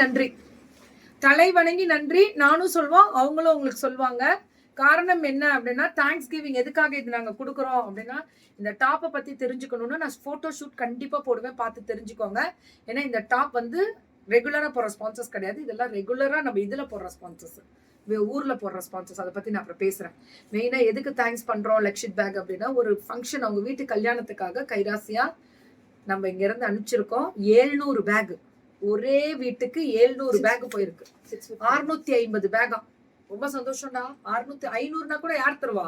நன்றி, தலை வணங்கி நன்றி. நானும் சொல்வோம், அவங்களும் உங்களுக்கு சொல்லுவாங்க. காரணம் என்ன அப்படின்னா, தேங்க்ஸ் கிவிங் எதுக்காக இது நாங்க கொடுக்குறோம் அப்படின்னா, இந்த டாப்பை பத்தி தெரிஞ்சுக்கணும்னா நான் போட்டோ ஷூட் கண்டிப்பா போடுவேன், பார்த்து தெரிஞ்சுக்கோங்க. ஏன்னா இந்த டாப் வந்து ரெகுலரா போடுற ஸ்பான்சர்ஸ் கிடையாது, இதெல்லாம் ரெகுலரா நம்ம இதுல போடுற ஸ்பான்சர்ஸ், ஊர்ல போடுற ஸ்பான்சர்ஸ். அதை பத்தி நான் அப்புறம் பேசுறேன். மெயினா எதுக்கு தேங்க்ஸ் பண்றோம் லக்ஷித் பேக் அப்படின்னா, ஒரு ஃபங்க்ஷன் அவங்க வீட்டு கல்யாணத்துக்காக கைராசியா நம்ம இங்க இருந்து அனுப்பிச்சிருக்கோம். 700 பேக், ஒரே வீட்டுக்கு 700 பேக் போயிருக்கு. 650 பேகா. ரொம்ப சந்தோஷம்டா. 600 500னா கூட யார் தருவா?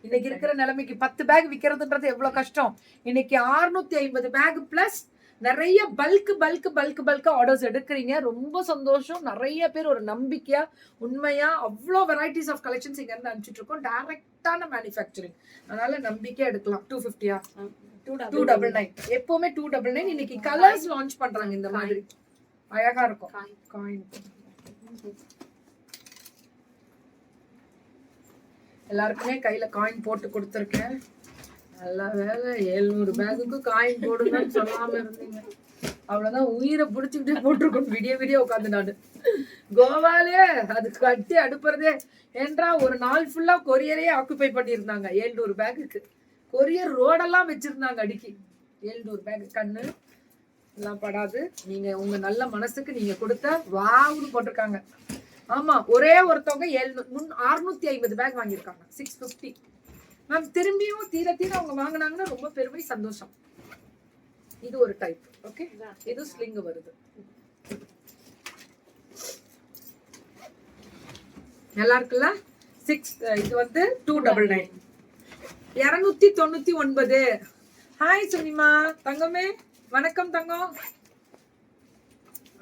இன்னைக்கு இருக்கிற நிலைமைக்கு 10 பேக் விற்கிறதுன்றது எவ்வளவு கஷ்டம். இன்னைக்கு 650 பேக் பிளஸ் நிறைய பல்க் ஆர்டர்ஸ் எடுக்கிறீங்க. ரொம்ப சந்தோஷம். நிறைய பேர் ஒரு நம்பிக்கையா உண்மையா அவ்வளோ வெரைட்டிஸ் ஆஃப் கலெக்ஷன்ஸ் இங்க இருந்து அனுப்பிச்சிட்டு இருக்கோம். டைரக்டான மேனுஃபேக்சரிங், அதனால நம்பிக்கையா எடுக்கலாம். 250யா 299 எப்பவுமே 299. இன்னைக்கு கலர்ஸ் லான்ச் பண்றாங்க இந்த மாதிரி, அழகா இருக்கும். காயின் எல்லாருக்குமே கையில காயின் போட்டு கொடுத்துருக்கேன். நல்ல வேலை 700 பேகுக்கு காயின் போடுங்கன்னு சொல்லாம இருந்தீங்க. அவ்வளவுதான், உயிரை புடிச்சுக்கிட்டே போட்டிருக்கணும். விடிய உட்காந்து நாடு கோவாலே அது கட்டி அடுப்புறதே என்றா ஒரு நாள் ஃபுல்லா கொரியரே ஆக்குபை பண்ணியிருந்தாங்க. 700 பேகுக்கு கொரியர் ரோடெல்லாம் வச்சிருந்தாங்க அடுக்கி. 700 பேக் கண்ணு எல்லாம் படாது. நீங்க உங்க நல்ல மனசுக்கு நீங்க கொடுத்த வாவுன்னு போட்டிருக்காங்க. ஆமா, ஒரே ஒருத்தவங்க 650 பேக் வாங்கியிருக்காங்க. 650 மேம். திரும்பியும் தீர அவங்க வாங்கினாங்கன்னா ரொம்ப பெருமை, சந்தோஷம். இது ஒரு டைப். ஓகே, இது ஸ்லிங் வருது. நல்லா இருக்குல்ல? 6 இது வந்து 299. 299. ஹாய் சுனிமா தங்கமே, வணக்கம் தங்கம்.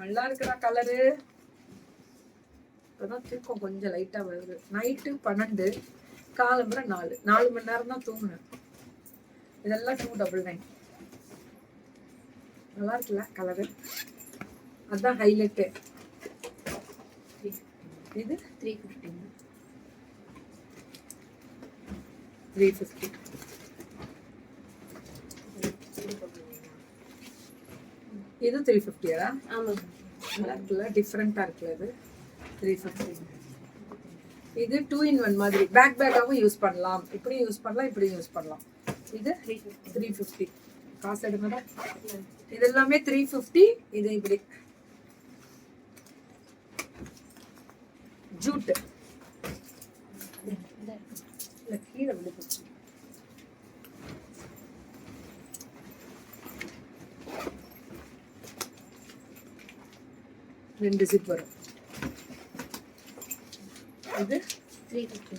நல்லா இருக்குடா கலரு. இப்பதான் தூக்கம் கொஞ்சம் லைட்டா வருது. நைட்டு 12, காலம்புற 4 மணி நேரம் தான் தூங்குனேன். இதெல்லாம் 299. நல்லா இருக்குல்ல கலரு? அதுதான் ஹைலைட்டு. இது 350. 350. இது 350யா? ஆமா, நல்லா இருக்குல்ல? டிஃப்ரெண்டா இருக்குல்ல? இது 350. இது 2 in 1 மாதிரி பேக்காவும் யூஸ் பண்ணலாம், இப்படியும் யூஸ் பண்ணலாம், இப்படியும் யூஸ் பண்ணலாம். இது 350. காசு எடுங்கடா. இது எல்லாமே 350. இது இப்படி ஜூட் கீழே விழுந்துச்சு. ரெண்டு ஜிப் வரும். இது 350.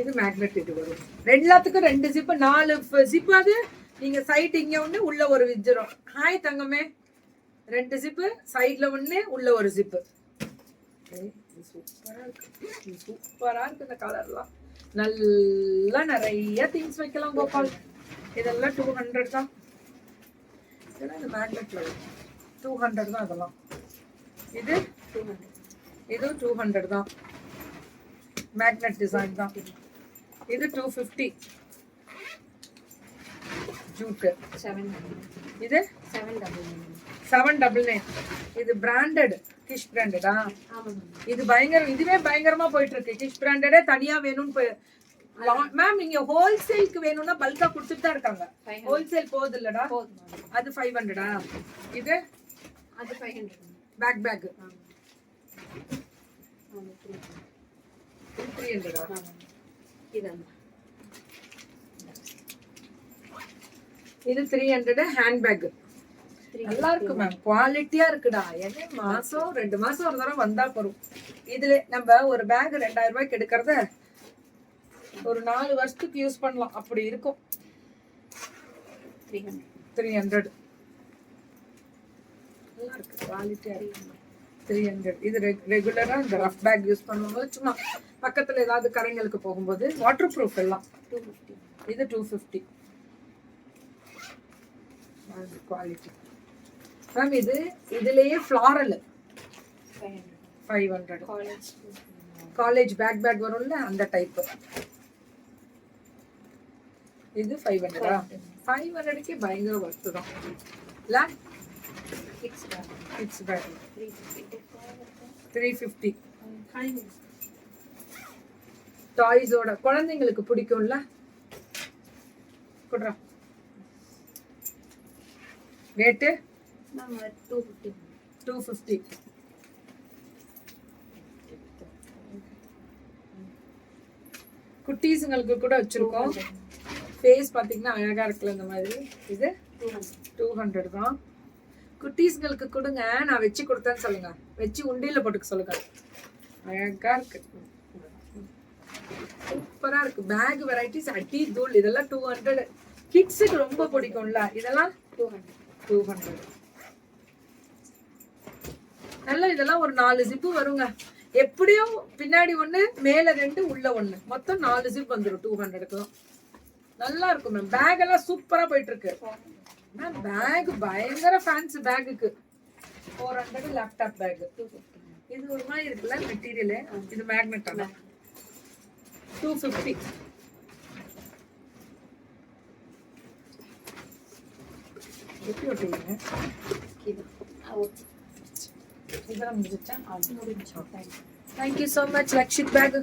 இது மேக்னெட். இது வரும் எல்லாத்துக்கும் 2 ஜிப், 4 ஜிப். அது நீங்க சைட் இங்க ஒண்ணு, உள்ள ஒரு விஜ்ஜரும். ஹாய் தங்கமே. 2 ஜிப், சைட்ல ஒண்ணு, உள்ள ஒரு ஜிப். சூப்பரா இருக்கு, சூப்பரா இருக்கு. இந்த கலர்லாம் நல்லா நிறைய திங்ஸ் வைக்கலாம் கோபால். இதெல்லாம் 200 தான். இதெல்லாம் இந்த மேக்னெட்ல 200 தான். அதெல்லாம் இது 200. இது 200 தான். மேக்னெட் டிசைன் தான். இது 250 ஜூட். 700. இது 799. இது பிராண்டட், கிஷ் பிராண்டடா? இது பயங்கர, இதுவே பயங்கரமா போயிட்டு இருக்கு. கிஷ் பிராண்டடே தனியா வேணும்னு மேம். நீங்க ஹோல்சேலுக்கு வேணும்னா பல்கா கொடுத்துட்டு தான் இருக்காங்க. ஹோல்சேல் போகுது இல்லடா? அது 500டா? இது அது 500. பேக் 300. இது 300 ஹேண்ட் பேக். நல்லா இருக்கு மேம், குவாலிட்டியா இருக்குடா. என்ன மாசம் 2 மாசம் ஒரு தடவை வந்தா போறோம். இதுல நம்ம ஒரு பேக் 2000 ரூபாய்க்கு எடுக்கிறத ஒரு 4 வருஷத்துக்கு யூஸ் பண்ணலாம், அப்படி இருக்கும். 300. நல்லா இருக்கு, குவாலிட்டியா இருக்கு. 300. இது ரெகுலரா இந்த ரஃப் பேக் யூஸ் பண்ணும்போது, சும்மா பக்கத்துல ஏதாவது கரைங்களுக்கு போகும்போது வாட்டர் ப்ரூஃப் எல்லாம். 250. இது 250. Quality ma'am. இது இதுலயே ஃப்ளாரல் 500. காலேஜ் பேக் வரும்ல, அந்த டைப். இது 500. 500க்கு பயங்கர வர்த்து தான் இல்ல? Kids back 350. 350. டாய்ஸோட குழந்தைங்களுக்கு பிடிக்கும்ல. குடுறா. ரேட்டு 250. குட்டீஸுங்களுக்கு கூட வச்சிருக்கோம். ஃபேஸ் பாத்தீங்கன்னா அழகா இருக்குல்ல இந்த மாதிரி. இது 200 தான். குட்டீஸ்களுக்கு கொடுங்க, நான் வச்சு கொடுத்தேன்னு சொல்லுங்க, வச்சு உண்டியில போட்டுக்க சொல்லுங்க. அழகா இருக்கு, சூப்பரா இருக்கு. பேக் வெரைட்டிஸ் அடி தூள். இதெல்லாம் 200. கிட்ஸுக்கு ரொம்ப பிடிக்கும்ல, இதெல்லாம் 200. நல்ல இதெல்லாம் ஒரு 4 ஜிப்பு வருங்க. எப்படியும் பின்னாடி 1, மேல 2, உள்ள 1, மொத்தம் 4 ஜிப் வந்துடும் 200க்குலாம். நல்லா இருக்கும் மேம். பேக் எல்லாம் சூப்பரா போயிட்டு இருக்கு மேம். பேக் பயங்கர ஃபேன்சி பேக்குக்கு 400. லேப்டாப் பேக் இது ஒரு மாதிரி இருக்குல்ல மெட்டீரியல். இது மேக்னெட் ஆனா 250. எப்படி ஓட்டுவீங்க? இதெல்லாம் முடிஞ்சிச்சா? Thank you so much. Lakshit back